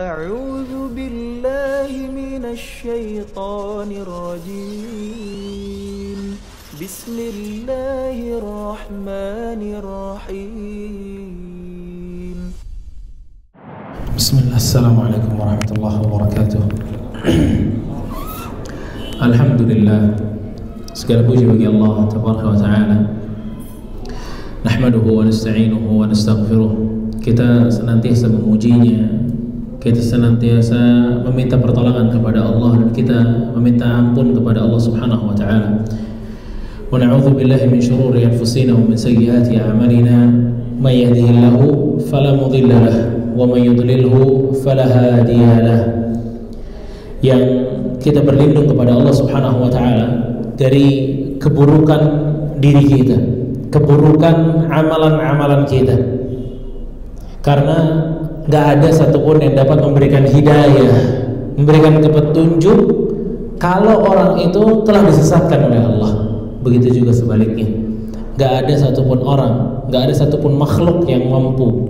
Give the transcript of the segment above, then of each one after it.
أعوذ بالله من الشيطان الرجيم بسم الله الرحمن الرحيم بسم الله. السلام عليكم ورحمة الله وبركاته. Alhamdulillah, segala puji bagi Allah Tabaraka wa Ta'ala. Nahmaduhu wa nasta'inuhu wa nastaghfiruh. Kita senantiasa memujinya, kita senantiasa meminta pertolongan kepada Allah, dan kita meminta ampun kepada Allah Subhanahu wa Ta'ala. Wa na'udzu billahi min shururi anfusina wa min sayyiati a'malina. May yahdihillahu fala mudilla lahu wa may yudlilhu fala hadiya lahu. Yang kita berlindung kepada Allah Subhanahu wa Ta'ala dari keburukan diri kita, keburukan amalan-amalan kita, karena gak ada satupun yang dapat memberikan hidayah, memberikan petunjuk kalau orang itu telah disesatkan oleh Allah. Begitu juga sebaliknya, gak ada satupun orang, gak ada satupun makhluk yang mampu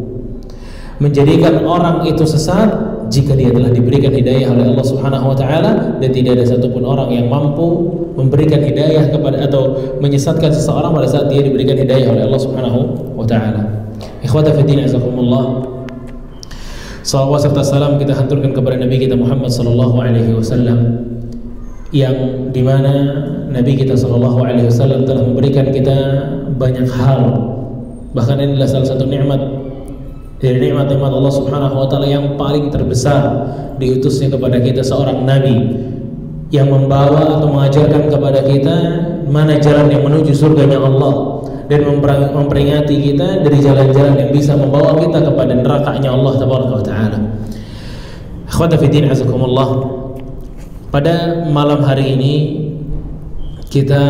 menjadikan orang itu sesat jika dia telah diberikan hidayah oleh Allah Subhanahu wa Ta'ala, dan tidak ada satupun orang yang mampu memberikan hidayah kepada atau menyesatkan seseorang pada saat dia diberikan hidayah oleh Allah Subhanahu wa Ta'ala. Ikhwata fi din, azakumullah. Salawat serta salam kita haturkan kepada Nabi kita Muhammad sallallahu alaihi wasallam, yang dimana Nabi kita sallallahu alaihi wasallam telah memberikan kita banyak hal. Bahkan ini adalah salah satu nikmat dari nikmat-nikmat Allah Subhanahu wa Ta'ala yang paling terbesar, diutusnya kepada kita seorang Nabi yang membawa atau mengajarkan kepada kita mana jalan yang menuju surganya Allah, dan memperingati kita dari jalan-jalan yang bisa membawa kita kepada nerakanya Allah Tabaraka wa Ta'ala. Akhwata fi din, azakumullah. Pada malam hari ini kita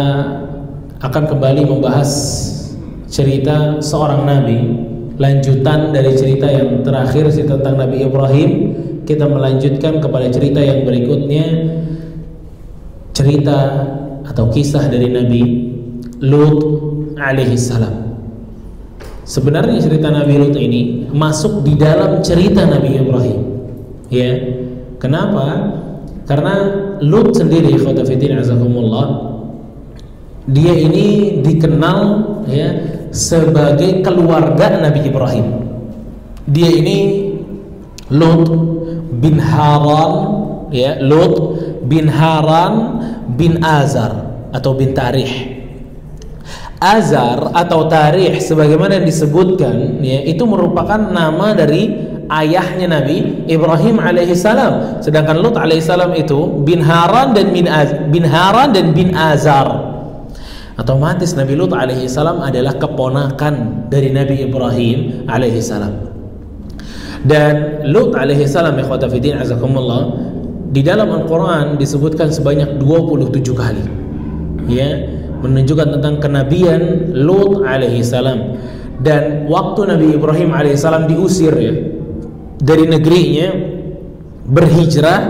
akan kembali membahas cerita seorang nabi, lanjutan dari cerita yang terakhir tentang Nabi Ibrahim. Kita melanjutkan kepada cerita yang berikutnya, cerita atau kisah dari Nabi Lut alaihi salam. Sebenarnya cerita Nabi Lut ini masuk di dalam cerita Nabi Ibrahim. Ya. Kenapa? Karena Lut sendiri, ikhwata fillah azakumullah, dia ini dikenal ya sebagai keluarga Nabi Ibrahim. Dia ini Lut bin Haran, ya, Lut bin Haran bin Azar atau bin Tarih. Azar atau Tarih sebagaimana disebutkan, ya, itu merupakan nama dari ayahnya Nabi Ibrahim alaihissalam. Sedangkan Lut alaihissalam itu bin Haran dan bin Azar. Otomatis Nabi Lut alaihissalam adalah keponakan dari Nabi Ibrahim alaihissalam. Dan Lut alaihissalam, ikhwata fillah azakumullah, di dalam Al-Quran disebutkan sebanyak 27 kali, ya, menunjukkan tentang kenabian Lut alaihissalam. Dan waktu Nabi Ibrahim alaihissalam diusir, ya, dari negerinya, berhijrah,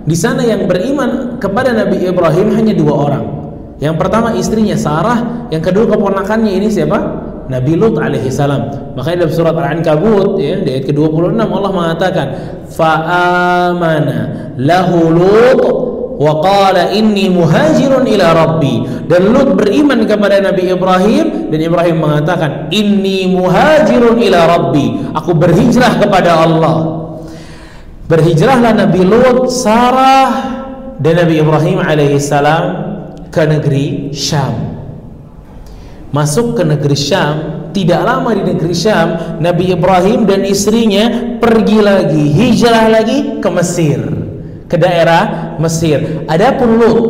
di sana yang beriman kepada Nabi Ibrahim hanya 2 orang. Yang pertama istrinya Sarah, yang kedua keponakannya ini siapa? Nabi Lut alaihissalam. Makanya dalam surat Al-Ankabut, ya, di ayat ke-26 Allah mengatakan, fa'amana lahu Lut wa qala inni muhajirun ila rabbi. Dan Lut beriman kepada Nabi Ibrahim, dan Ibrahim mengatakan inni muhajirun ila rabbi, aku berhijrah kepada Allah. Berhijrahlah Nabi Lut, Sarah, dan Nabi Ibrahim alaihissalam ke negeri Syam. Masuk ke negeri Syam. Tidak lama di negeri Syam, Nabi Ibrahim dan istrinya pergi lagi, hijrah lagi ke Mesir, ke daerah Mesir. Adapun Lut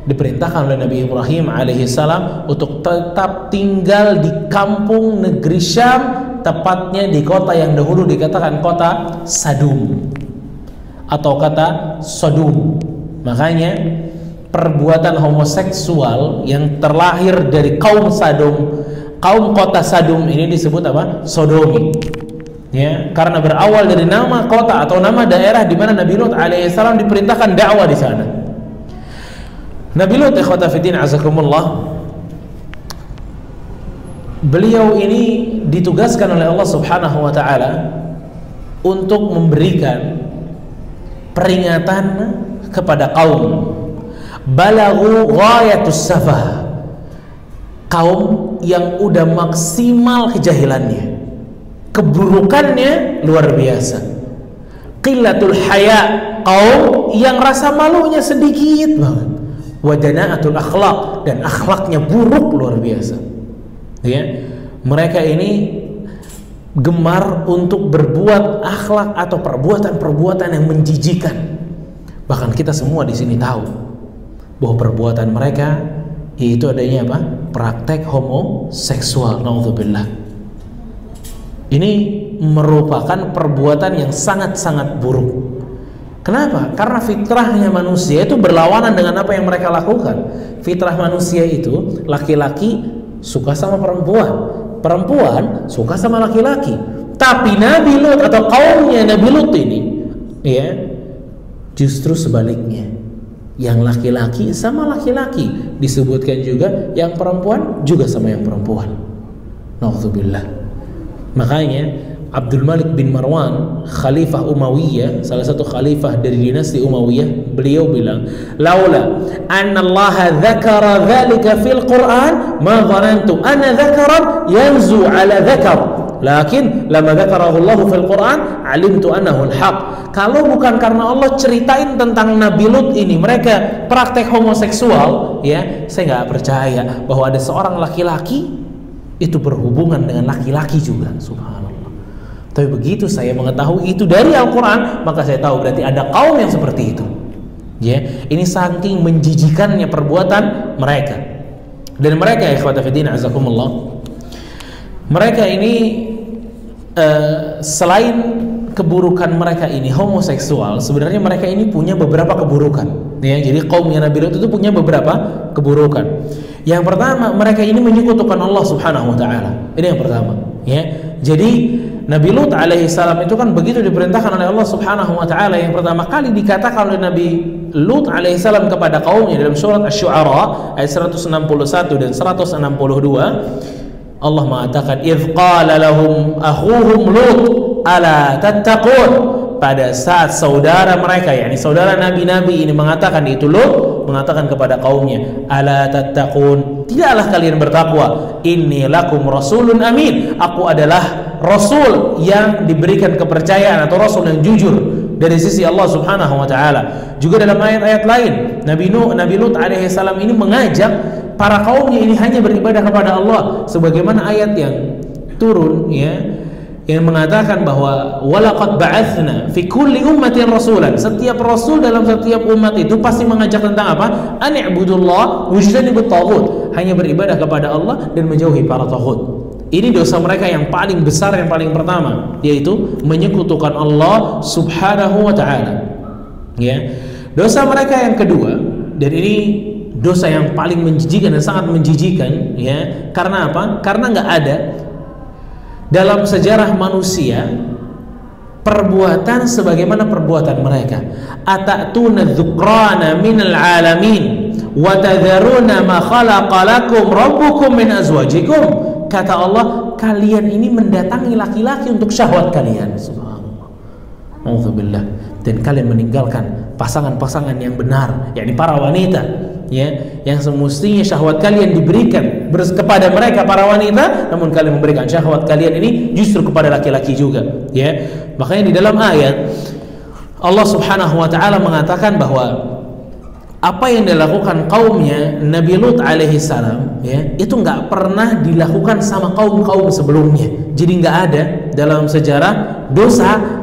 diperintahkan oleh Nabi Ibrahim alaihissalam untuk tetap tinggal di kampung negeri Syam, tepatnya di kota yang dahulu dikatakan kota Sadum atau kata Sodom. Makanya perbuatan homoseksual yang terlahir dari kaum Sadom, kaum kota Sadum ini disebut apa? Sodomi. Ya, karena berawal dari nama kota atau nama daerah di mana Nabi Lut alaihissalam diperintahkan dakwah di sana. Nabi Lut, ikhwata fiddin azakumullah, beliau ini ditugaskan oleh Allah Subhanahu wa Ta'ala untuk memberikan peringatan kepada kaum balaghu ghayatus safah, kaum yang udah maksimal kejahilannya, keburukannya luar biasa, qillatul haya, kaum yang rasa malunya sedikit banget, wadanaatul akhlaq, dan akhlaknya buruk luar biasa, ya. Mereka ini gemar untuk berbuat akhlak atau perbuatan-perbuatan yang menjijikan. Bahkan kita semua di sini tahu bahwa perbuatan mereka yaitu adanya apa? Praktek homoseksual. Naudzubillah. Ini merupakan perbuatan yang sangat-sangat buruk. Kenapa? Karena fitrahnya manusia itu berlawanan dengan apa yang mereka lakukan. Fitrah manusia itu laki-laki suka sama perempuan, perempuan suka sama laki-laki. Tapi Nabi Lut atau kaumnya Nabi Lut ini, ya, justru sebaliknya. Yang laki-laki sama laki-laki, disebutkan juga yang perempuan juga sama yang perempuan. Naudzubillah. Makanya Abdul Malik bin Marwan, Khalifah Umayyah, salah satu khalifah dari dinasti Umayyah, beliau bilang, "Laula anna Allah dzakara dzalika fil Qur'an, ma dhanantu anna dzakaran yanzu ala dzakar. Lakin lama dzakarahu Allah fil Qur'an, alimtu annahu al-haq." Kalau bukan karena Allah ceritain tentang Nabi Lut ini, mereka praktek homoseksual, ya, saya nggak percaya bahwa ada seorang laki-laki itu berhubungan dengan laki-laki juga. Subhanallah. Tapi begitu saya mengetahui itu dari Al-Quran, maka saya tahu berarti ada kaum yang seperti itu. Ya, ini saking menjijikannya perbuatan mereka. Dan mereka, ikhwata fiddin azakumullah, mereka ini selain keburukan mereka ini homoseksual, sebenarnya mereka ini punya beberapa keburukan. Ya, jadi kaumnya Nabi Lut itu punya beberapa keburukan. Yang pertama, mereka ini menyekutukan Allah Subhanahu wa taala. Ini yang pertama, ya. Jadi Nabi Lut alaihi salam itu kan begitu diperintahkan oleh Allah Subhanahu wa taala, yang pertama kali dikatakan oleh Nabi Lut alaihi salam kepada kaumnya dalam surat Asy-Syu'ara ayat 161 dan 162, Allah mengatakan, "Idz qala lahum akhuhum Lut ala tattaqun." Pada saat saudara mereka, yakni saudara nabi-nabi ini mengatakan, itu Lut mengatakan kepada kaumnya, "Ala tattaqun, tidaklah kalian bertakwa? Inni lakum rasulun amin, aku adalah rasul yang diberikan kepercayaan atau rasul yang jujur dari sisi Allah Subhanahu wa taala." Juga dalam ayat-ayat lain, Nabi Lut alaihi salam ini mengajak para kaumnya ini hanya beribadah kepada Allah, sebagaimana ayat yang turun, ya, yang mengatakan bahwa walaqad ba'atsna fi kulli ummatin rasulan, setiap rasul dalam setiap umat itu pasti mengajak tentang apa? An i'budullah wajtanibut taghut, hanya beribadah kepada Allah dan menjauhi para taghut. Ini dosa mereka yang paling besar, yang paling pertama, yaitu menyekutukan Allah Subhanahu wa taala. Ya. Dosa mereka yang kedua, dan ini dosa yang paling menjijikan dan sangat menjijikan, ya. Karena apa? Karena nggak ada dalam sejarah manusia perbuatan sebagaimana perbuatan mereka. Atatuna dzukrana minal alamin wa tadharuna ma khalaqa lakum rabbukum min azwajikum. Kata Allah, kalian ini mendatangi laki-laki untuk syahwat kalian. Subhanallah. Alhamdulillah. Dan kalian meninggalkan pasangan-pasangan yang benar, yakni para wanita, ya, yang semestinya syahwat kalian diberikan kepada mereka para wanita, namun kalian memberikan syahwat kalian ini justru kepada laki-laki juga, ya. Makanya di dalam ayat Allah Subhanahu wa taala mengatakan bahwa apa yang dilakukan kaumnya Nabi Lut alaihi salam, ya, itu nggak pernah dilakukan sama kaum-kaum sebelumnya. Jadi nggak ada dalam sejarah dosa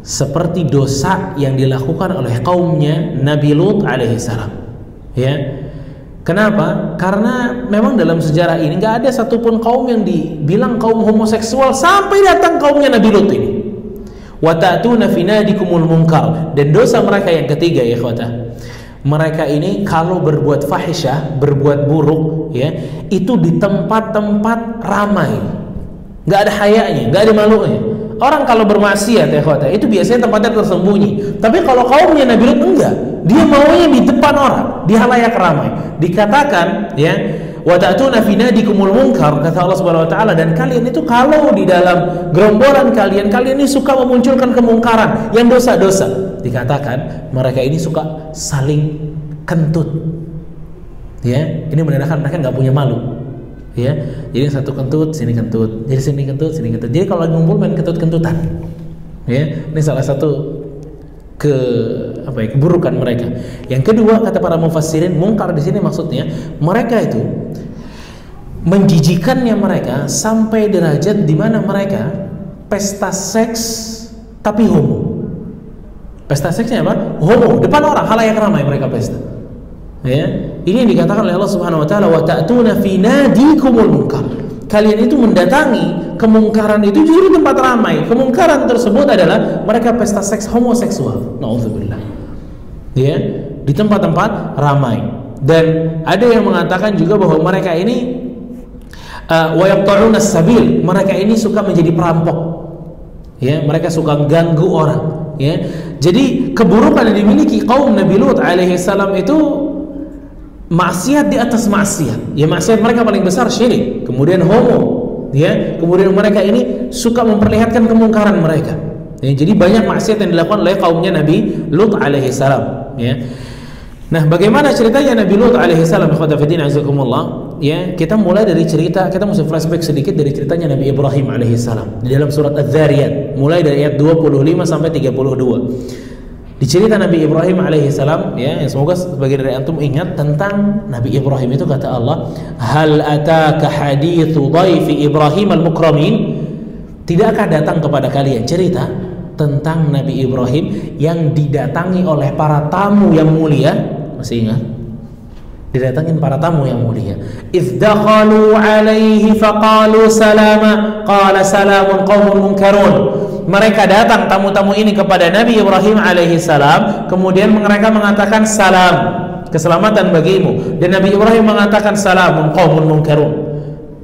seperti dosa yang dilakukan oleh kaumnya Nabi Lut alaihi salam. Ya, kenapa? Karena memang dalam sejarah ini nggak ada satupun kaum yang dibilang kaum homoseksual sampai datang kaumnya Nabi Lut ini. Wa ta'tuna fi nadikumul munkar. Dan dosa mereka yang ketiga, ya ikhwata, mereka ini kalau berbuat fahisyah, berbuat buruk, ya, itu di tempat-tempat ramai, nggak ada hayanya, nggak ada malunya. Orang kalau bermaksiat, ya ikhwata, itu biasanya tempatnya tersembunyi. Tapi kalau kaumnya Nabi Lut enggak, dia maunya di depan orang, di halayak ramai. Dikatakan, ya, Wa ta'tuna fi nadikumul munkar, kata Allah Subhanahu wa taala, dan kalian itu kalau di dalam gerombolan kalian ini suka memunculkan kemungkaran yang dosa-dosa. Dikatakan mereka ini suka saling kentut. Ya, ini menandakan mereka nggak punya malu. Ya, jadi satu kentut, sini kentut, jadi sini kentut, sini kentut. Jadi kalau lagi ngumpul main kentut-kentutan. Ya, ini salah satu keburukan mereka. Yang kedua, kata para mufassirin, mungkar di sini maksudnya mereka itu menjijikannya mereka sampai derajat di mana mereka pesta seks tapi homo. Pesta seksnya apa? Homo, depan orang, khalayak ramai mereka pesta. Ya, ini yang dikatakan oleh Allah Subhanahu wa taala, wa ta'tuna fi nadikumul munkar. Kalian itu mendatangi kemungkaran itu justru di tempat ramai. Kemungkaran tersebut adalah mereka pesta seks homoseksual. Nauzubillah. Ya, di tempat-tempat ramai. Dan ada yang mengatakan juga bahwa mereka ini wa yaqta'una as-sabil, mereka ini suka menjadi perampok. Ya, mereka suka ganggu orang. Ya, jadi keburukan yang dimiliki kaum Nabi Lut alaihi salam itu maksiat di atas maksiat. Ya, maksiat mereka paling besar syirik, kemudian homo, ya, kemudian mereka ini suka memperlihatkan kemungkaran mereka. Ya, jadi banyak maksiat yang dilakukan oleh kaumnya Nabi Lut alaihi salam, ya. Nah, bagaimana ceritanya Nabi Lut alaihi salam? Ikhwatiddin azakumullah. Ya, kita mulai dari cerita, kita mesti flashback sedikit dari ceritanya Nabi Ibrahim alaihi salam di dalam surat Az-Zariyat, mulai dari ayat 25 sampai 32. Di cerita Nabi Ibrahim alaihi salam, ya, semoga sebagian dari antum ingat tentang Nabi Ibrahim itu, kata Allah, hal ataka hadithu dhaifi Ibrahim al-mukramin, tidakkah datang kepada kalian cerita tentang Nabi Ibrahim yang didatangi oleh para tamu yang mulia? Masih ingat? Didatangin para tamu yang mulia. Idz dakhalu alaihi faqalu salama qala salamun qaumun munkarun. Mereka datang tamu-tamu ini kepada Nabi Ibrahim alaihi salam, kemudian mereka mengatakan salam, keselamatan bagimu, dan Nabi Ibrahim mengatakan salamun qaumun munkarun,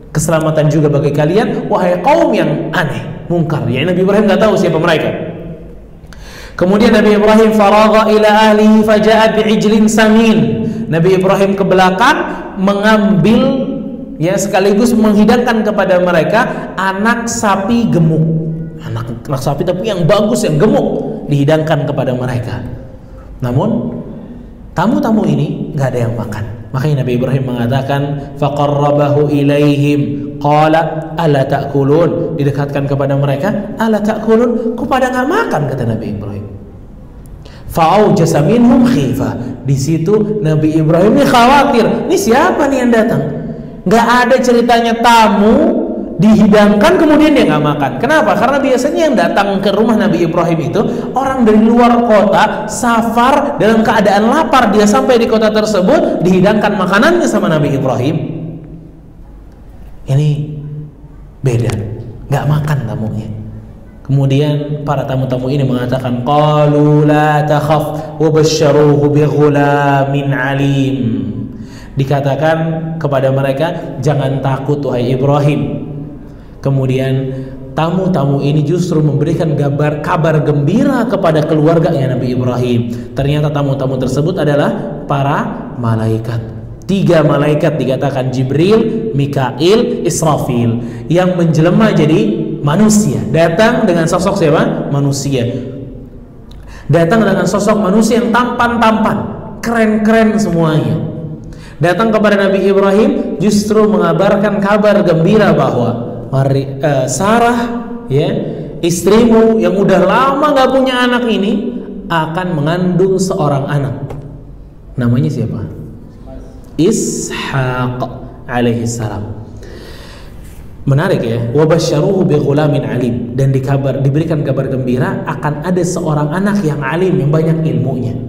keselamatan juga bagi kalian wahai kaum yang aneh, mungkar. Ya, Nabi Ibrahim nggak tahu siapa mereka. Kemudian Nabi Ibrahim faragha ila ahlihi faja'a bi'ijlin samin. Nabi Ibrahim ke belakang mengambil, ya, sekaligus menghidangkan kepada mereka anak sapi gemuk. Anak sapi tapi yang bagus, yang gemuk, dihidangkan kepada mereka. Namun tamu-tamu ini nggak ada yang makan. Makanya Nabi Ibrahim mengatakan faqarrabahu ilaihim qala ala ta'kulun, didekatkan kepada mereka, ala ta'kulun, kok pada nggak makan, kata Nabi Ibrahim. Fa'aujasa minhum khifah. Di situ Nabi Ibrahim ini khawatir, ini siapa nih yang datang? Nggak ada ceritanya tamu dihidangkan kemudian dia nggak makan. Kenapa? Karena biasanya yang datang ke rumah Nabi Ibrahim itu orang dari luar kota, safar, dalam keadaan lapar. Dia sampai di kota tersebut, dihidangkan makanannya sama Nabi Ibrahim. Ini beda, nggak makan tamunya. Kemudian para tamu-tamu ini mengatakan qalu la takhaf wa basyaruhu bi ghulamin alim. Dikatakan kepada mereka, jangan takut wahai Ibrahim. Kemudian tamu-tamu ini justru memberikan kabar gembira kepada keluarganya Nabi Ibrahim. Ternyata tamu-tamu tersebut adalah para malaikat. 3 malaikat dikatakan Jibril, Mikail, Israfil, yang menjelma jadi manusia. Datang dengan sosok siapa? Manusia. Datang dengan sosok manusia yang tampan-tampan, keren-keren semuanya. Datang kepada Nabi Ibrahim justru mengabarkan kabar gembira bahwa Sarah, ya, istrimu yang udah lama gak punya anak ini akan mengandung seorang anak. Namanya siapa? Ishaq alaihi salam. Menarik, ya. Wa basyaruhu bi ghulamin alim, dan diberikan kabar gembira akan ada seorang anak yang alim, yang banyak ilmunya.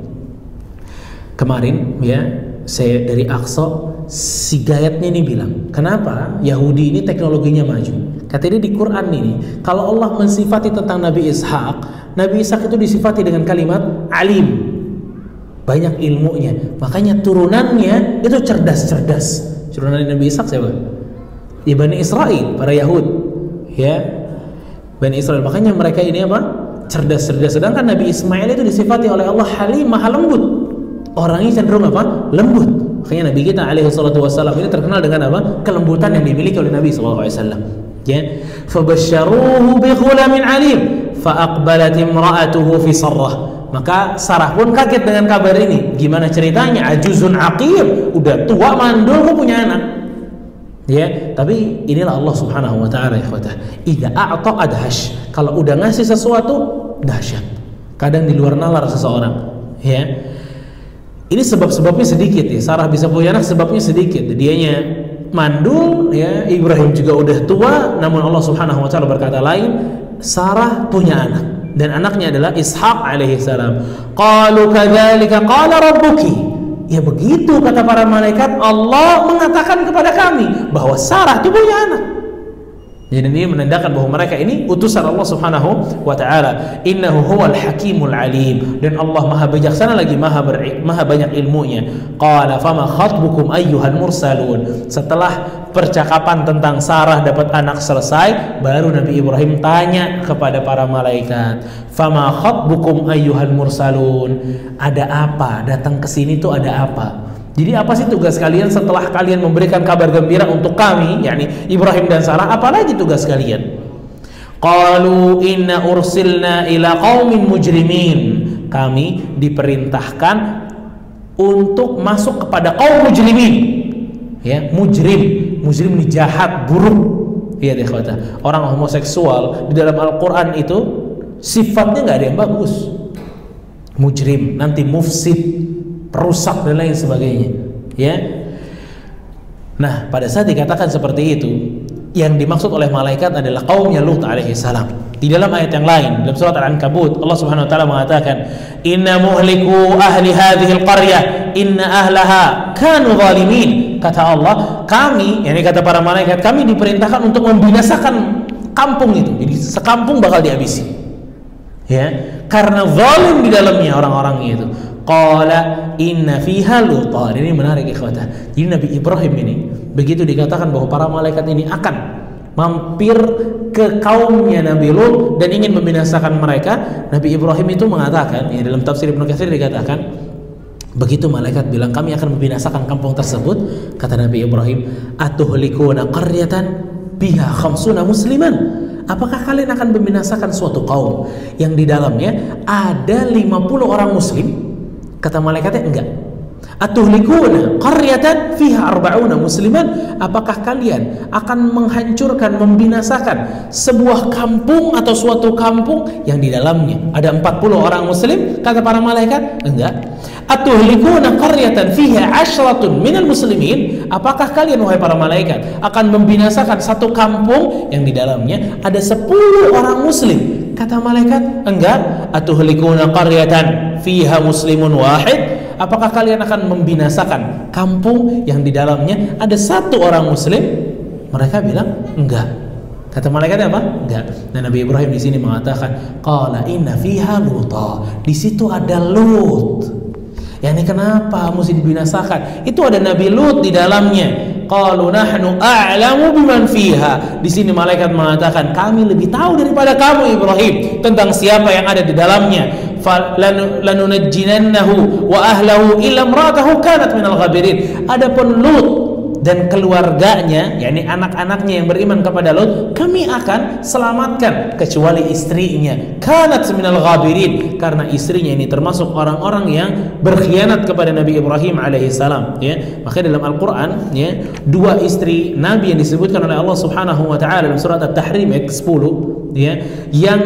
Kemarin, ya, saya dari Aqsa, si gayatnya ini bilang, kenapa Yahudi ini teknologinya maju? Kata dia di Quran ini, kalau Allah mensifati tentang Nabi Ishaq itu disifati dengan kalimat alim, banyak ilmunya. Makanya turunannya itu cerdas-cerdas. Turunan Nabi Ishaq siapa? Ya, Bani Israel, para Yahud, ya, Bani Israel. Makanya mereka ini apa? Cerdas-cerdas. Sedangkan Nabi Ismail itu disifati oleh Allah halim, maha lembut. Orangnya cenderung apa? Lembut. Makanya Nabi kita alaihi salatu wassalam ini terkenal dengan apa? Kelembutan yang dimiliki oleh Nabi sallallahu alaihi wasallam. Ya. Fabasyaruhu bi ghulamin alim fa aqbalat imra'atuhu fi sarrah. Maka Sarah pun kaget dengan kabar ini. Gimana ceritanya? Ajuzun aqim, udah tua mandul kok punya anak. Ya, tapi inilah Allah Subhanahu wa taala, ikhwatah. Idza a'ta adhash. Kalau udah ngasih sesuatu dahsyat. Kadang di luar nalar seseorang, ya. Ini sebab-sebabnya sedikit ya. Sarah bisa punya anak sebabnya sedikit. Dianya mandul, ya. Ibrahim juga udah tua, namun Allah Subhanahu wa taala berkata lain, Sarah punya anak dan anaknya adalah Ishaq alaihi salam. Qalu kadzalika qala rabbuki. Ya begitu kata para malaikat, Allah mengatakan kepada kami bahwa Sarah itu punya anak. Jadi ini menandakan bahwa mereka ini utusan Allah Subhanahu wa taala. Innahu huwal hakimul alim, dan Allah Maha bijaksana lagi maha banyak ilmunya. Qala fama khatbukum ayyuhal mursalun. Setelah percakapan tentang Sarah dapat anak selesai, baru Nabi Ibrahim tanya kepada para malaikat, fama khatbukum ayyuhal mursalun. Ada apa? Datang ke sini tuh ada apa? Jadi apa sih tugas kalian setelah kalian memberikan kabar gembira untuk kami, yakni Ibrahim dan Sarah? Apalagi tugas kalian? Qalu inna ursilna ila qaumin mujrimin. Kami diperintahkan untuk masuk kepada kaum mujrimin. Ya, mujrim ini jahat, buruk. Iya deh kata. Orang homoseksual di dalam Al-Qur'an itu sifatnya nggak ada yang bagus. Mujrim, nanti mufsid, perusak dan lain sebagainya, ya. Nah, pada saat dikatakan seperti itu, yang dimaksud oleh malaikat adalah kaumnya Lut alaihi salam. Di dalam ayat yang lain, dalam surat Al-Ankabut, Allah Subhanahu wa taala mengatakan, "Inna muhliku ahli hadhihi al-qaryah, inna ahlaha kanu zalimin." Kata Allah, kami, yakni kata para malaikat, kami diperintahkan untuk membinasakan kampung itu. Jadi sekampung bakal dihabisi. Ya, karena zalim di dalamnya orang-orangnya itu. Qala inna fiha Lutan. Ini menarik ikhwatah. Jadi Nabi Ibrahim ini begitu dikatakan bahwa para malaikat ini akan mampir ke kaumnya Nabi Lut dan ingin membinasakan mereka, Nabi Ibrahim itu mengatakan, ya dalam tafsir Ibnu Katsir dikatakan, begitu malaikat bilang kami akan membinasakan kampung tersebut, kata Nabi Ibrahim, atuhlikuna qaryatan biha khamsuna musliman. Apakah kalian akan membinasakan suatu kaum yang di dalamnya ada 50 orang muslim? Kata malaikatnya enggak. Atuhlikuna qaryatan fiha arba'una musliman. Apakah kalian akan menghancurkan, membinasakan sebuah kampung atau suatu kampung yang di dalamnya ada 40 orang muslim? Kata para malaikat, enggak. Atuhlikuna qaryatan fiha 'ashratun minal muslimin. Apakah kalian wahai para malaikat akan membinasakan satu kampung yang di dalamnya ada 10 orang muslim? Kata malaikat, enggak. Atuhlikuna qaryatan fiha muslimun wahid. Apakah kalian akan membinasakan kampung yang di dalamnya ada satu orang muslim? Mereka bilang, enggak. Kata malaikatnya apa? Enggak. Dan Nabi Ibrahim di sini mengatakan, qala inna fiha Luta. Di situ ada Lut. Ya ini kenapa mesti dibinasakan? Itu ada Nabi Lut di dalamnya. Qalu nahnu a'lamu biman fiha. Di sini malaikat mengatakan, kami lebih tahu daripada kamu Ibrahim tentang siapa yang ada di dalamnya. Lanunajjinannahu wa ahlahu illa imra'atahu kanat minal ghabirin. Adapun Lut dan keluarganya, yakni anak-anaknya yang beriman kepada Lut, kami akan selamatkan kecuali istrinya, kanat minal ghabirin, karena istrinya ini termasuk orang-orang yang berkhianat kepada Nabi Ibrahim alaihi salam, ya. Maka dalam Al-Qur'an, ya, dua istri Nabi yang disebutkan oleh Allah Subhanahu wa taala dalam surat At-Tahrim ayat 10, ya, yang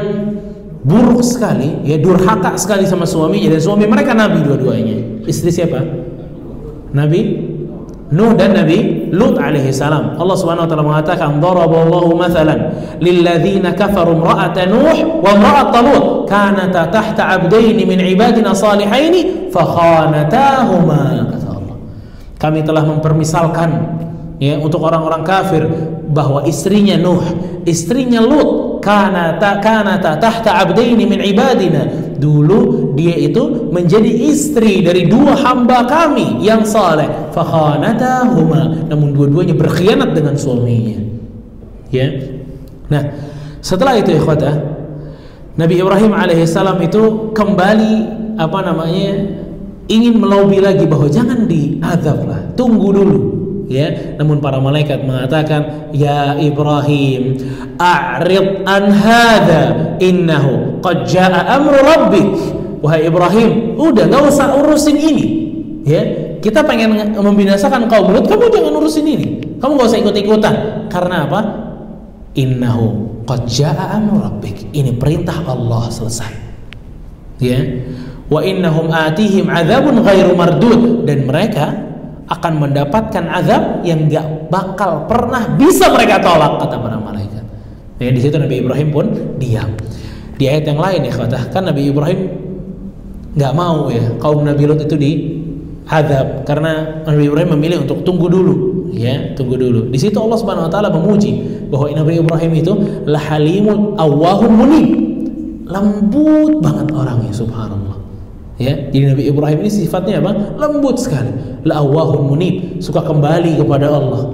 buruk sekali, ya, durhaka sekali sama suaminya, dan suami mereka Nabi dua-duanya. Istri siapa? Nabi Nuh dan Nabi Lut alaihi salam. Allah Subhanahu wa taala mengatakan, daraballahu mathalan lilladzina kafaru imra'ata Nuh wa imra'ata Lut kanata tahta 'abdaini min 'ibadina salihaini fakhanatahuma. Kata Allah, kami telah mempermisalkan, ya, untuk orang-orang kafir bahwa istrinya Nuh, istrinya Lut, kanata tahta 'abdaini min 'ibadina. Dulu dia itu menjadi istri dari dua hamba kami yang saleh. Fakhanatahuma, namun dua-duanya berkhianat dengan suaminya. Ya. Nah, setelah itu ikhwatah, Nabi Ibrahim alaihissalam itu kembali ingin melobi lagi bahwa jangan diazab lah, tunggu dulu. Ya, namun para malaikat mengatakan, ya Ibrahim, a'rid an hadza innahu qad jaa amru rabbik. Wahai Ibrahim, udah nggak usah urusin ini. Ya, kita pengen membinasakan kaum Lut, kamu jangan urusin ini. Kamu nggak usah ikut-ikutan. Karena apa? Innahu qad jaa amru rabbik. Ini perintah Allah, selesai. Ya. Wa innahum atihim adzabun ghairu mardud, dan mereka akan mendapatkan azab yang gak bakal pernah bisa mereka tolak, kata para malaikat. Ya, di situ Nabi Ibrahim pun diam. Di ayat yang lain ya kata, kan Nabi Ibrahim gak mau ya kaum Nabi Lut itu diazab, karena Nabi Ibrahim memilih untuk tunggu dulu. Ya, tunggu dulu. Di situ Allah Subhanahu wa taala memuji bahwa Nabi Ibrahim itu la halimul awwahun munib. Lembut banget orangnya, subhanallah. Ya, jadi Nabi Ibrahim ini sifatnya apa? Lembut sekali. La'awahun munib, suka kembali kepada Allah.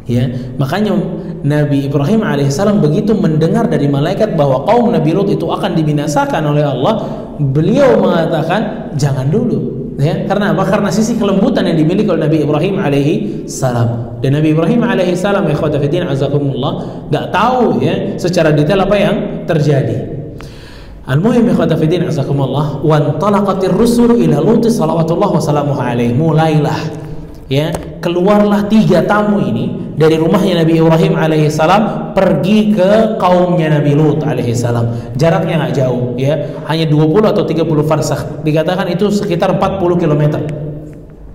Ya, makanya Nabi Ibrahim alaihissalam begitu mendengar dari malaikat bahwa kaum Nabi Lut itu akan dibinasakan oleh Allah, beliau mengatakan jangan dulu. Ya, karena apa? Karena sisi kelembutan yang dimiliki oleh Nabi Ibrahim alaihi salam. Dan Nabi Ibrahim alaihi salam, ya ikhwata fiddin azakumullah, enggak tahu ya secara detail apa yang terjadi. Al-muhim ikhwata fiddin azakumullah, wa antalaqatir rusulu ila Lut salawatullah wa salamuhu alaihi. Mulailah ya, keluarlah 3 tamu ini dari rumahnya Nabi Ibrahim alaihi salam pergi ke kaumnya Nabi Lut alaihi salam. Jaraknya enggak jauh ya, hanya 20 atau 30 farsakh. Dikatakan itu sekitar 40 km.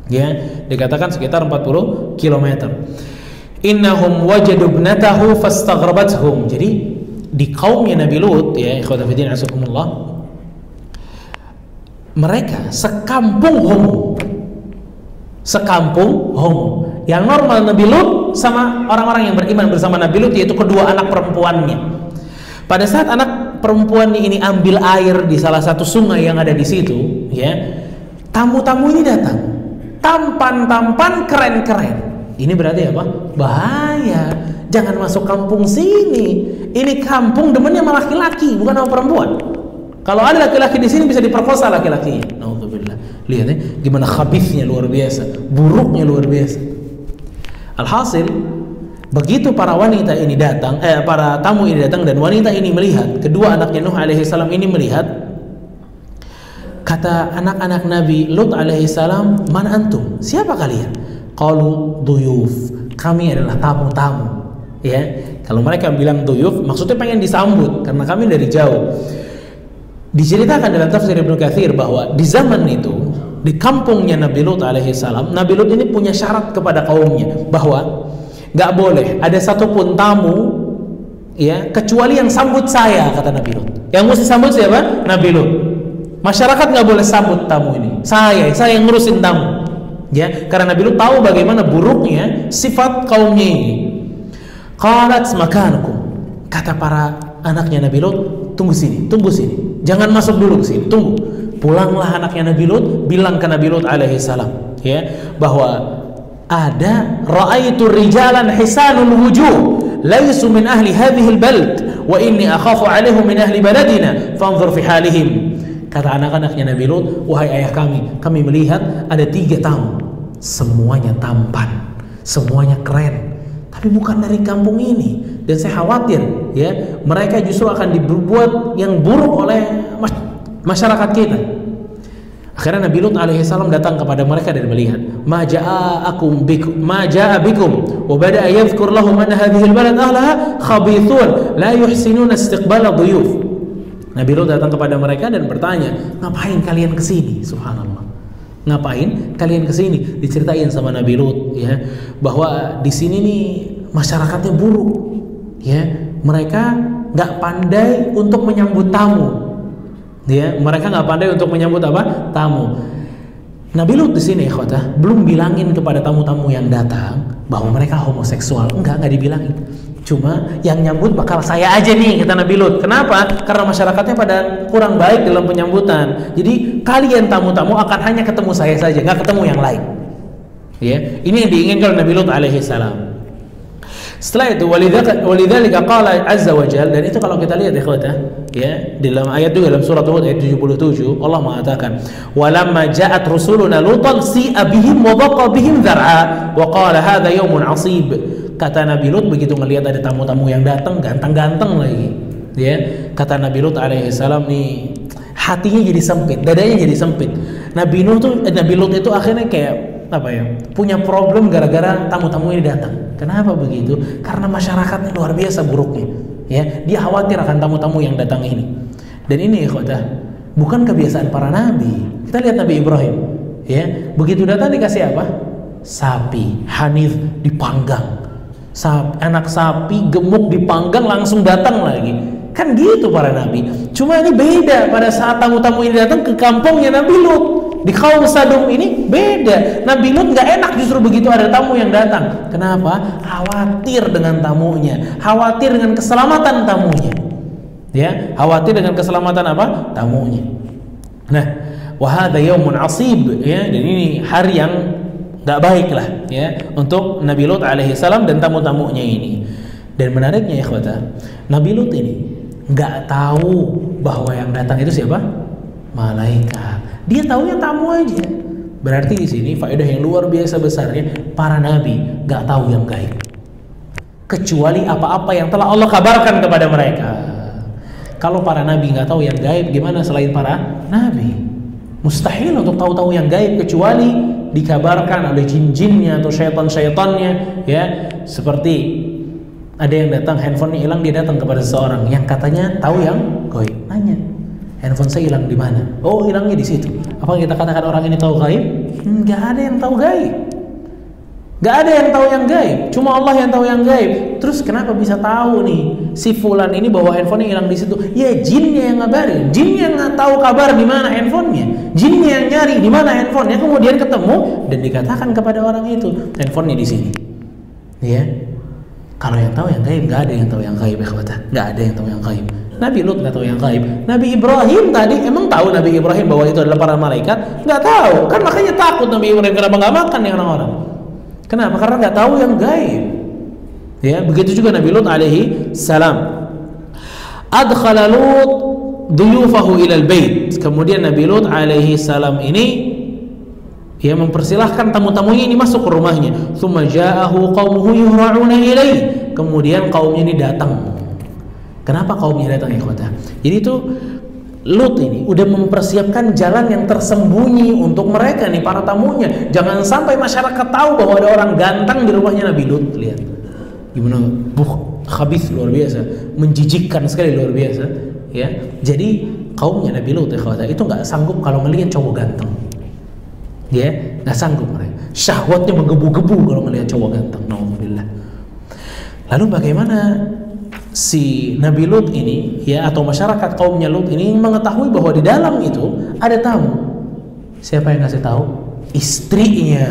Ya, dikatakan sekitar 40 km. Innahum wajadu ibnatahu fastaghrabathum. Jadi di kaumnya Nabi Lut ya ikhwata fillah azakumullah, mereka sekampung homo. Yang normal Nabi Lut sama orang-orang yang beriman bersama Nabi Lut, yaitu kedua anak perempuannya. Pada saat anak perempuannya ini ambil air di salah satu sungai yang ada di situ, ya, tamu-tamu ini datang, tampan-tampan, keren-keren. Ini berarti apa? Bahaya. Jangan masuk kampung sini. Ini kampung demennya sama laki-laki, bukan sama perempuan. Kalau ada laki-laki di sini bisa diperkosa laki-lakinya. Nauzubillah. Lihat ya, gimana khabithnya luar biasa, buruknya luar biasa. Alhasil, begitu para wanita ini datang, para tamu ini datang dan wanita ini melihat, kedua anaknya Nuh alaihi salam ini melihat, kata anak-anak Nabi Lut alaihi salam, "Man antum? Siapa kalian?" Qalu duyuf. Kami adalah tamu-tamu. Ya, kalau mereka bilang duyuf, maksudnya pengen disambut karena kami dari jauh. Diceritakan dalam tafsir Ibnu Katsir bahwa di zaman itu, di kampungnya Nabi Lut alaihi salam, Nabi Lut ini punya syarat kepada kaumnya bahwa nggak boleh ada satupun tamu ya kecuali yang sambut saya, kata Nabi Lut. Yang mesti sambut siapa? Nabi Lut. Masyarakat nggak boleh sambut tamu ini. Saya yang ngurusin tamu. Ya, karena Nabi Lut tahu bagaimana buruknya sifat kaumnya ini. Qalat makanukum. Kata para anaknya Nabi Lut, tunggu sini. Jangan masuk dulu ke sini, tunggu. Pulanglah anaknya Nabi Lut, bilang ke Nabi Lut alaihi salam, ya, bahwa ada ra'aitu rijalan hisanul wujuh, laisu min ahli hadhihi al-bald, wa inni akhafu 'alaihim min ahli baladina, fanzur fi halihim. Kata anak-anaknya Nabi Lut, wahai ayah kami melihat ada 3 tamu. Semuanya tampan, semuanya keren, tapi bukan dari kampung ini, dan saya khawatir ya mereka justru akan dibuat yang buruk oleh masyarakat kita. Akhirnya Nabi Lut alaihi salam datang kepada mereka dan melihat, ma jaa bikum wa bada'a yadhkur lahum anna hadhihi albalad ahlaha khabithun la yuhsinuna istiqbala dhuyuf. Nabi Lut datang kepada mereka dan bertanya, ngapain kalian kesini? Subhanallah. Ngapain kalian kesini? Diceritain sama Nabi Lut ya bahwa di sini nih masyarakatnya buruk ya, mereka nggak pandai untuk menyambut tamu ya, mereka nggak pandai untuk menyambut apa? Tamu. Nabi Lut di sini ikhwatah belum bilangin kepada tamu-tamu yang datang bahwa mereka homoseksual, enggak dibilangin. Cuma yang nyambut bakal saya aja nih, kata Nabi Lut. Kenapa? Karena masyarakatnya pada kurang baik dalam penyambutan. Jadi kalian tamu-tamu akan hanya ketemu saya saja, nggak ketemu yang lain. Ya, ini yang diinginkan oleh Nabi Lut alaihi salam. Setelah itu walidzalika qala azza wa jalla, dan itu kalau kita lihat ikhwata ya dalam ayat juga dalam surat Hud ayat 77 Allah mengatakan walamma ja'at rusuluna lutan si'a bihim wa dhaqa bihim dzar'a wa qala hadza yaumun 'asib. Kata Nabi Lut begitu ngelihat ada tamu-tamu yang datang ganteng-ganteng lagi ya, kata Nabi Lut alaihi salam nih hatinya jadi sempit, dadanya jadi sempit. Nabi Lut itu akhirnya kayak apa ya, punya problem gara-gara tamu-tamu ini datang. Kenapa begitu? Karena masyarakatnya luar biasa buruknya ya, dia khawatir akan tamu-tamu yang datang ini. Dan ini ikhwatah bukan kebiasaan para nabi. Kita lihat Nabi Ibrahim ya, begitu datang dikasih apa? Sapi hanif dipanggang, anak sapi gemuk dipanggang langsung datang lagi. Kan gitu para nabi. Cuma ini beda, pada saat tamu-tamu ini datang ke kampungnya Nabi Lut di kaum Sadum ini beda. Nabi Lut nggak enak justru begitu ada tamu yang datang. Kenapa? Khawatir dengan tamunya, khawatir dengan keselamatan tamunya. Ya, khawatir dengan keselamatan apa? Tamunya. Nah, wa hadza yaumun 'asib ya, dan ini hari yang nggak baik lah ya untuk Nabi Lut alaihi salam dan tamu-tamunya ini. Dan menariknya ya ikhwata, Nabi Lut ini nggak tahu bahwa yang datang itu siapa? Malaikat. Dia tahunya tamu aja. Berarti di sini faedah yang luar biasa besarnya, para nabi nggak tahu yang gaib, kecuali apa-apa yang telah Allah kabarkan kepada mereka. Kalau para nabi nggak tahu yang gaib, gimana selain para nabi? Mustahil untuk tahu-tahu yang gaib kecuali dikabarkan oleh jin-jinnya atau syaitan-syaitannya ya. Seperti ada yang datang, handphonenya hilang, dia datang kepada seseorang yang katanya tahu yang gaib, nanya, handphone saya hilang di mana? Oh, hilangnya di situ. Apa kita katakan orang ini tahu gaib? Nggak ada yang tahu gaib. Nggak ada yang tahu yang gaib. Cuma Allah yang tahu yang gaib. Terus kenapa bisa tahu nih si fulan ini bahwa handphonenya hilang di situ? Ya jinnya yang ngabarin. Jinnya yang nggak tahu kabar di mana handphonenya. Jinnya yang nyari di mana handphonenya. Kemudian ketemu dan dikatakan kepada orang itu handphonenya di sini. Ya. Kalau yang tahu yang gaib, nggak ada yang tahu yang gaib, nggak ada yang tahu yang gaib. Nabi Lut nggak tahu yang gaib. Nabi Ibrahim tadi emang tahu Nabi Ibrahim bahwa itu adalah para malaikat? Nggak tahu, kan makanya takut Nabi Ibrahim. Kenapa nggak makan nih orang-orang? Kenapa? Karena nggak tahu yang gaib. Ya, begitu juga Nabi Lut alaihi salam. Adkhala Lut duyufahu ilal bait. Kemudian Nabi Lut alaihi salam ini dia mempersilahkan tamu-tamunya ini masuk ke rumahnya. Tsumma ja'ahu qaumuhu yuhra'una ilaihi. Kemudian kaumnya ini datang. Kenapa kaumnya datang ikhwatah? Jadi itu Lut ini udah mempersiapkan jalan yang tersembunyi untuk mereka nih para tamunya. Jangan sampai masyarakat tahu bahwa ada orang ganteng di rumahnya Nabi Lut. Lihat gimana khabith, luar biasa, menjijikkan sekali, luar biasa ya. Jadi kaumnya Nabi Lut ikhwatah itu nggak sanggup kalau melihat cowok ganteng. Ya, nggak sanggup mereka. Syahwatnya menggebu-gebu kalau melihat cowok ganteng. Alhamdulillah. Lalu bagaimana si Nabi Lut ini ya, atau masyarakat kaumnya Lut ini mengetahui bahwa di dalam itu ada tamu? Siapa yang ngasih tahu? Istrinya.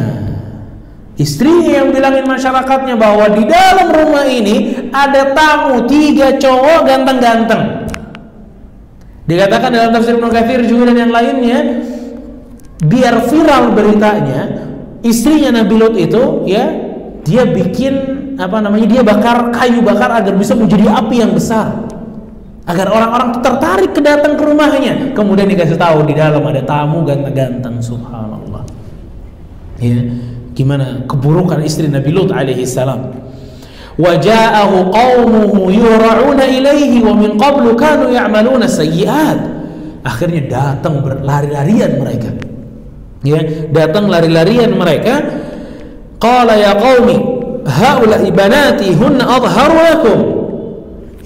Istrinya yang bilangin masyarakatnya bahwa di dalam rumah ini ada tamu 3 cowok ganteng-ganteng. Dikatakan dalam tafsir Ibnu Katsir juga dan yang lainnya, biar viral beritanya, istrinya Nabi Lut itu ya, dia bikin dia bakar kayu bakar agar bisa menjadi api yang besar, agar orang-orang tertarik datang ke rumahnya. Kemudian dikasih tahu di dalam ada tamu ganteng-ganteng. Subhanallah ya, gimana keburukan istri Nabi Lut alaihi salam. Wa ja'ahu qaumuhu yura'una ilaihi wa min qablu kanu ya'maluna sayyi'at. Akhirnya datang berlari-larian mereka. Ya, datang lari-larian mereka. Qala ya qaumi haula'i banati hunna adharu lakum.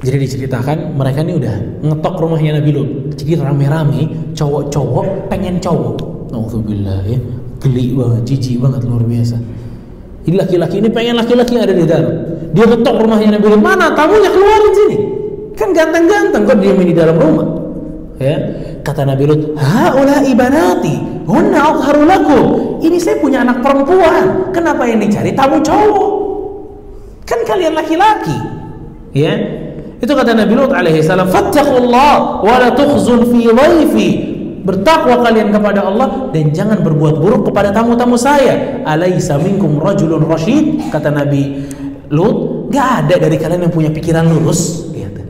Jadi diceritakan mereka ini udah ngetok rumahnya Nabi Lut. Jadi rame-rame cowok-cowok pengen cowok. Nauzubillah ya. Geli banget, jijik banget, luar biasa. Ini laki-laki ini pengen laki-laki yang ada di dalam. Dia ngetok rumahnya Nabi Lut. Mana tamunya, keluarin sini. Kan ganteng-ganteng kok diamin di dalam rumah. Ya, kata Nabi Lut, haula'i banati hunna adharu lakum. Ini saya punya anak perempuan. Kenapa yang dicari tamu cowok? Kan kalian laki-laki. Ya. Itu kata Nabi Lut alaihi salam, fattaqullah wa la tukhzun fi dhaifi. Bertakwa kalian kepada Allah dan jangan berbuat buruk kepada tamu-tamu saya. Alaysa minkum rajulun rasyid? Kata Nabi Lut, Nggak ada dari kalian yang punya pikiran lurus. Gitu.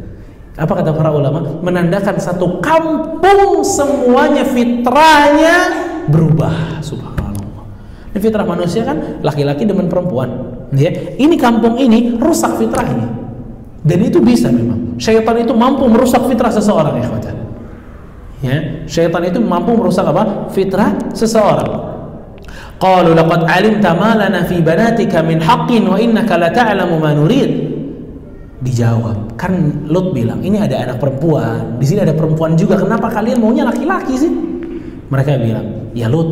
Apa kata para ulama? Menandakan satu kampung semuanya fitrahnya berubah. Subhanallah. Ini fitrah manusia kan laki-laki demen perempuan. Ya. Ini kampung ini rusak fitrahnya. Dan itu bisa memang. Syaitan itu mampu merusak fitrah seseorang, ya ikhwatan. Ya, syaitan itu mampu merusak apa? Fitrah seseorang. Qalu laqad 'alimta ma lana fi banatika min haqqin wa innaka la ta'lamu ma nurid. Dijawab, kan Lut bilang, ini ada anak perempuan, di sini ada perempuan juga, kenapa kalian maunya laki-laki sih? Mereka bilang, ya Lut,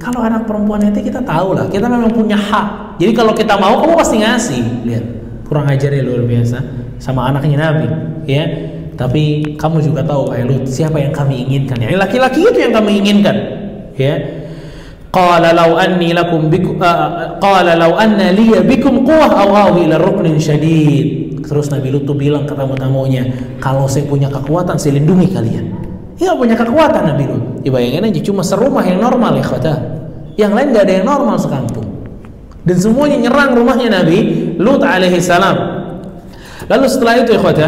kalau anak perempuan itu kita tahu lah, kita memang punya hak. Jadi kalau kita mau, kamu pasti ngasih. Lihat, kurang ajar ya luar biasa sama anaknya Nabi, ya. Tapi kamu juga tahu, Lut, siapa yang kami inginkan? Ya, laki-laki itu yang kami inginkan, ya. Qala law anni lakum bikum qala law anna li bikum quwwah aw awi ila ruknin syadid. Terus Nabi Lut tuh bilang ke tamu-tamunya, kalau saya punya kekuatan saya lindungi kalian. Ya punya kekuatan Nabi Lut. Ya bayangin aja cuma serumah yang normal ya kata. Yang lain enggak ada yang normal sekampung. Dan semuanya nyerang rumahnya Nabi Lut alaihi salam. Lalu setelah itu ya kata,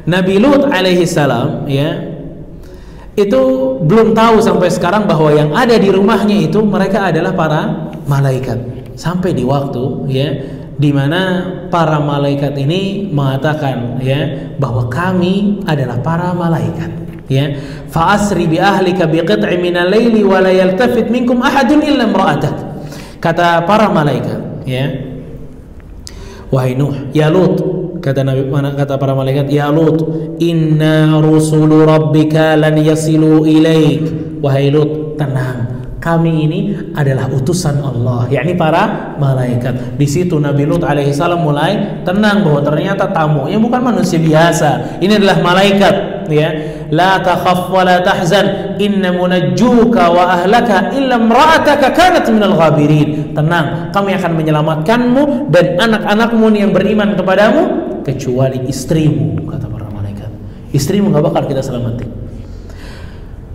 Nabi Lut alaihi salam ya itu belum tahu sampai sekarang bahwa yang ada di rumahnya itu mereka adalah para malaikat, sampai di waktu ya di mana para malaikat ini mengatakan ya bahwa kami adalah para malaikat, ya. Fa asri bi ahlika bi qit'in min al-laili wa la yaltafit minkum ahadun illa imra'atak. Kata para malaikat, ya, wahai Nuh, ya Lut, kata para malaikat, ya Lut, inna rusulu rabbika lan yasilu ilaik. Wahai Lut, tenang, kami ini adalah utusan Allah, yakni para malaikat. Di situ Nabi Lut alaihi salam mulai tenang bahwa ternyata tamunya bukan manusia biasa, ini adalah malaikat, ya. La takhaf wa la tahzan, inna munajjuka wa ahlaka illa imra'ataka kanat minal ghabirin. Tenang, kami akan menyelamatkanmu dan anak-anakmu yang beriman kepadamu kecuali istrimu, kata para malaikat. Istrimu nggak bakal kita selamatin.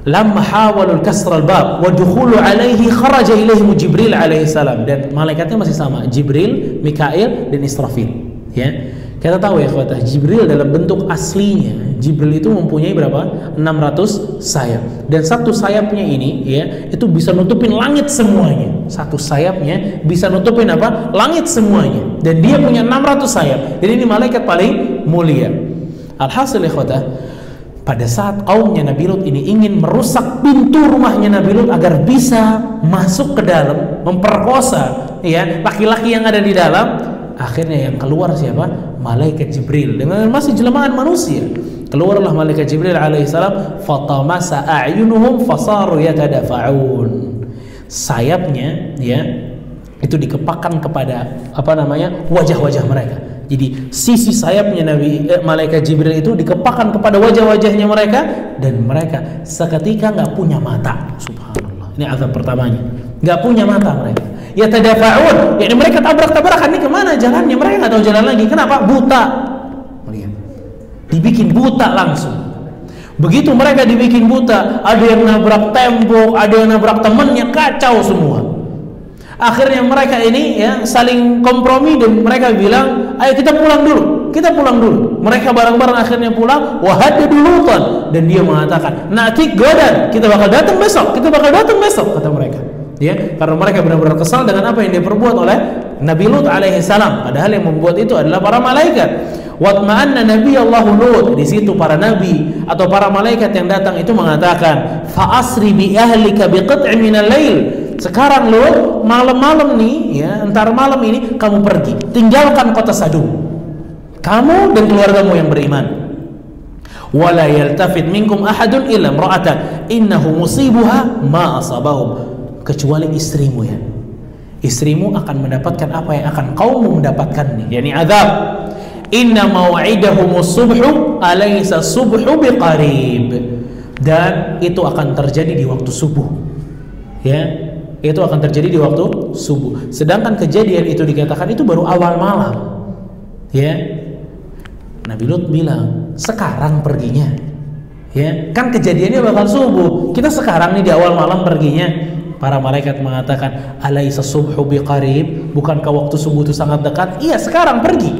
Lamma hawalul kasral bab wa dukhulu alaihi kharaja ilaihim Jibril alaihi salam, dan malaikatnya masih sama, Jibril, Mikail dan Israfil, ya. Kita tahu ya kata Jibril dalam bentuk aslinya, Jibril itu mempunyai berapa? 600 sayap, dan satu sayapnya ini ya itu bisa nutupin langit semuanya. Satu sayapnya bisa nutupin apa? Langit semuanya, dan dia punya 600 sayap. Jadi ini malaikat paling mulia. Alhasil ya kata, pada saat kaumnya Nabi Lut ini ingin merusak pintu rumahnya Nabi Lut agar bisa masuk ke dalam, memperkosa ya laki-laki yang ada di dalam, akhirnya yang keluar siapa? Malaikat Jibril dengan masih jelmaan manusia. Keluarlah malaikat Jibril alaihissalam, fatamasa a'yunuhum fasaru yatadafa'un. Sayapnya ya itu dikepakkan kepada apa namanya? Wajah-wajah mereka. Jadi sisi sayapnya malaikat Jibril itu dikepakkan kepada wajah-wajahnya mereka, dan mereka seketika nggak punya mata. Subhanallah. Ini azab pertamanya. Nggak punya mata mereka. Ya tadafa'un, yakni mereka tabrak-tabrakan, ini kemana jalannya? Mereka nggak tahu jalan lagi. Kenapa? Buta. Melihat. Dibikin buta langsung. Begitu mereka dibikin buta, ada yang nabrak tembok, ada yang nabrak temennya, kacau semua. Akhirnya mereka ini ya saling kompromi dan mereka bilang, ayo kita pulang dulu, kita pulang dulu. Mereka bareng-bareng akhirnya pulang. Wahadadu Lutan, dan dia mengatakan, nanti godan, kita bakal datang besok, kita bakal datang besok, kata mereka. Ya, karena mereka benar-benar kesal dengan apa yang diperbuat oleh Nabi Lut alaihi salam, padahal yang membuat itu adalah para malaikat. Watma'anna Nabi Allahu Lut, di situ para nabi atau para malaikat yang datang itu mengatakan, fa asri bi ahlika bi qit'in minal lail. Sekarang Lut, malam-malam nih ya, entar malam ini kamu pergi, tinggalkan kota Sadum, kamu dan keluargamu yang beriman. Wala yaltafit minkum ahadun illa imra'atak innahu musibuha ma asabahum. Kecuali istrimu ya, istrimu akan mendapatkan apa yang akan kaummu mendapatkan nih, yakni azab. Inna mau'idahumus subhu alaysa subhu biqarib, dan itu akan terjadi di waktu subuh ya, itu akan terjadi di waktu subuh. Sedangkan kejadian itu dikatakan itu baru awal malam ya. Nabi Lut bilang sekarang perginya ya, kan kejadiannya bakal subuh, kita sekarang nih di awal malam perginya. Para malaikat mengatakan, alaisa subhu biqarib, bukankah waktu subuh itu sangat dekat? Iya, sekarang pergi.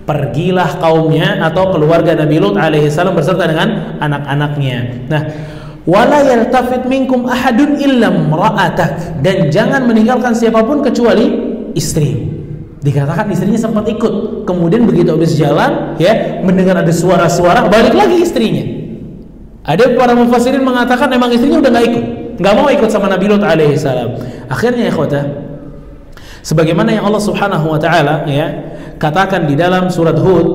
pergilah kaumnya atau keluarga Nabi Lut alaihissalam beserta dengan anak-anaknya. Nah, wala yaltafit minkum ahadun illa imra'atak, dan jangan meninggalkan siapapun kecuali istri. Dikatakan istrinya sempat ikut, kemudian begitu habis jalan ya mendengar ada suara-suara, balik lagi istrinya. Ada para mufassirin mengatakan memang istrinya udah nggak mau ikut sama Nabi Lut alaihissalam. Akhirnya ikhwata, sebagaimana yang Allah Subhanahu wa taala ya katakan di dalam surat Hud,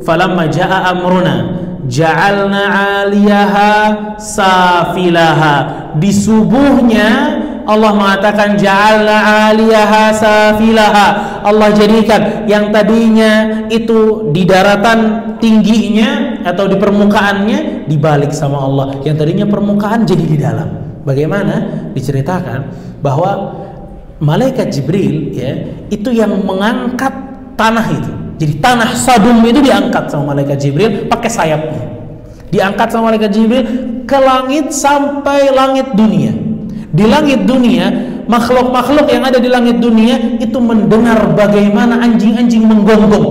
falamma jaa amruna ja'alna 'aliyaha safilaha. Di subuhnya Allah mengatakan ja'alna 'aliyaha safilaha. Allah jadikan yang tadinya itu di daratan tingginya atau di permukaannya dibalik sama Allah. Yang tadinya permukaan jadi di dalam. Bagaimana? Diceritakan bahwa malaikat Jibril ya itu yang mengangkat tanah itu. Jadi tanah Sadum itu diangkat sama malaikat Jibril pakai sayapnya. Diangkat sama malaikat Jibril ke langit sampai langit dunia. Di langit dunia, makhluk-makhluk yang ada di langit dunia itu mendengar bagaimana anjing-anjing menggonggong,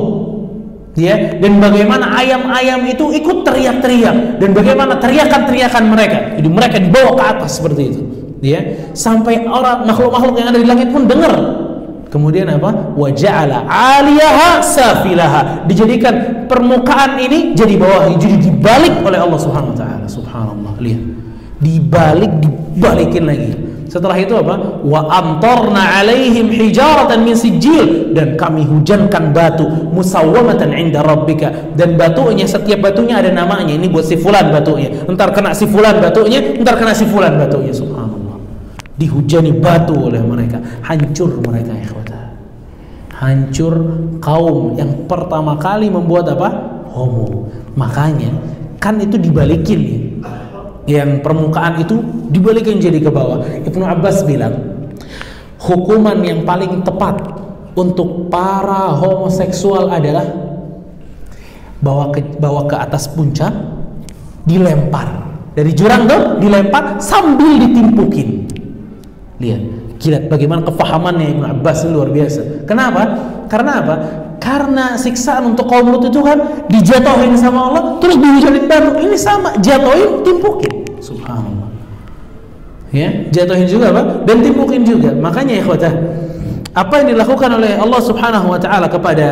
ya, dan bagaimana ayam-ayam itu ikut teriak-teriak, dan bagaimana teriakan-teriakan mereka. Jadi mereka dibawa ke atas seperti itu, ya, sampai orang makhluk-makhluk yang ada di langit pun dengar. Kemudian apa? Wa ja'ala 'aliyaha safilaha. Dijadikan permukaan ini jadi bawah, jadi dibalik oleh Allah Subhanahu wa taala. Subhanallah. Lihat. Dibalikin lagi. Setelah itu apa? Wa amtarna 'alaihim hijaratan min sijil, dan kami hujankan batu musawwamatan 'inda rabbika, dan batunya setiap batunya ada namanya. Ini buat si fulan batunya. Entar kena si fulan batunya, entar kena si fulan batunya. Subhanallah. Dihujani batu oleh mereka, hancur mereka ikhwata. Hancur kaum yang pertama kali membuat apa? Homo. Makanya kan itu dibalikin ya. Yang permukaan itu dibalikin jadi ke bawah. Ibnu Abbas bilang hukuman yang paling tepat untuk para homoseksual adalah bawa ke atas puncak, dilempar dari jurang tuh, dilempar sambil ditimpukin. Lihat, gila bagaimana kefahamannya Ibnu Abbas, luar biasa. Kenapa? Karena apa? Karena siksaan untuk kaum Lut itu kan dijatuhin sama Allah, terus dihujanin batu. Ini sama, jatuhin, timpukin. Subhanallah. Ya, jatuhin juga apa? Dan timpukin juga. Makanya ikhwatah, apa yang dilakukan oleh Allah Subhanahu wa taala kepada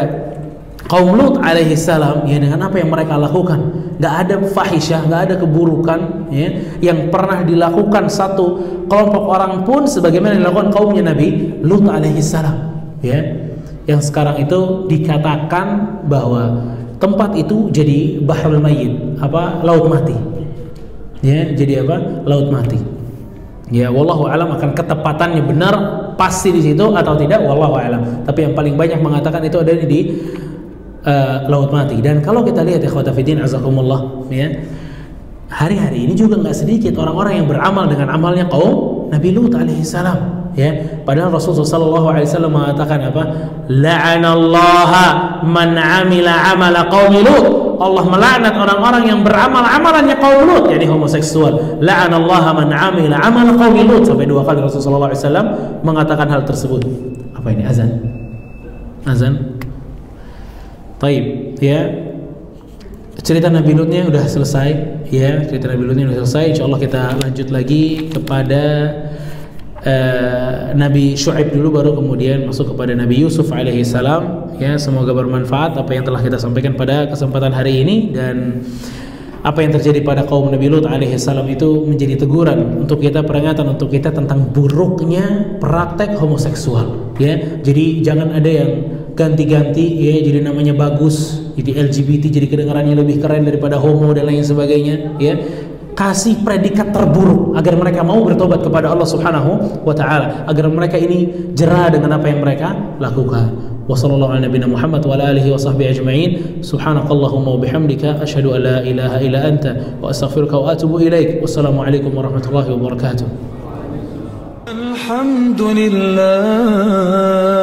kaum Lut alaihi salam, ya, dengan apa yang mereka lakukan, nggak ada fahisyah, nggak ada keburukan ya yang pernah dilakukan satu kelompok orang pun sebagaimana dilakukan kaumnya Nabi Lut alaihi salam, ya. Yang sekarang itu dikatakan bahwa tempat itu jadi bahrul mayyit, apa, laut mati. Ya, jadi apa? Laut mati. Ya, wallahu alam akan ketepatannya benar pasti di situ atau tidak, wallahu alam. Tapi yang paling banyak mengatakan itu ada di laut mati. Dan kalau kita lihat ikhwata fiddin azakumullah, ya, hari-hari ini juga nggak sedikit orang-orang yang beramal dengan amalnya kaum Nabi Lut alaihi salam. Ya, padahal Rasulullah sallallahu alaihi wasallam mengatakan apa? La'anallaha man 'amila 'amala qaumi Lut. Allah melaknat orang-orang yang beramal amalannya kaum Lut, yakni homoseksual. La'anallaha man 'amila 'amala qaumi Lut. Sampai 2 kali Rasulullah sallallahu alaihi wasallam mengatakan hal tersebut. Apa ini, azan? Azan. Taib, ya. Cerita Nabi Lutnya udah selesai, ya. Cerita Nabi Lutnya udah selesai. Insyaallah kita lanjut lagi kepada Nabi Syuaib dulu, baru kemudian masuk kepada Nabi Yusuf alaihi salam. Ya, semoga bermanfaat apa yang telah kita sampaikan pada kesempatan hari ini, dan apa yang terjadi pada kaum Nabi Lut alaihi salam itu menjadi teguran untuk kita, peringatan untuk kita tentang buruknya praktek homoseksual. Ya, jadi jangan ada yang ganti-ganti, ya, jadi namanya bagus, jadi LGBT, jadi kedengarannya lebih keren daripada homo dan lain sebagainya, ya. Kasih predikat terburuk agar mereka mau bertobat kepada Allah Subhanahu wa taala, agar mereka ini jera dengan apa yang mereka lakukan. Wassallallahu ala nabiyina Muhammad wa ala alihi wa sahbihi ajma'in. Subhanakallahumma wa bihamdika asyhadu an la ilaha illa anta wa astaghfiruka wa atubu ilaik. Wassalamu alaikum warahmatullahi wabarakatuh. Alhamdulillah.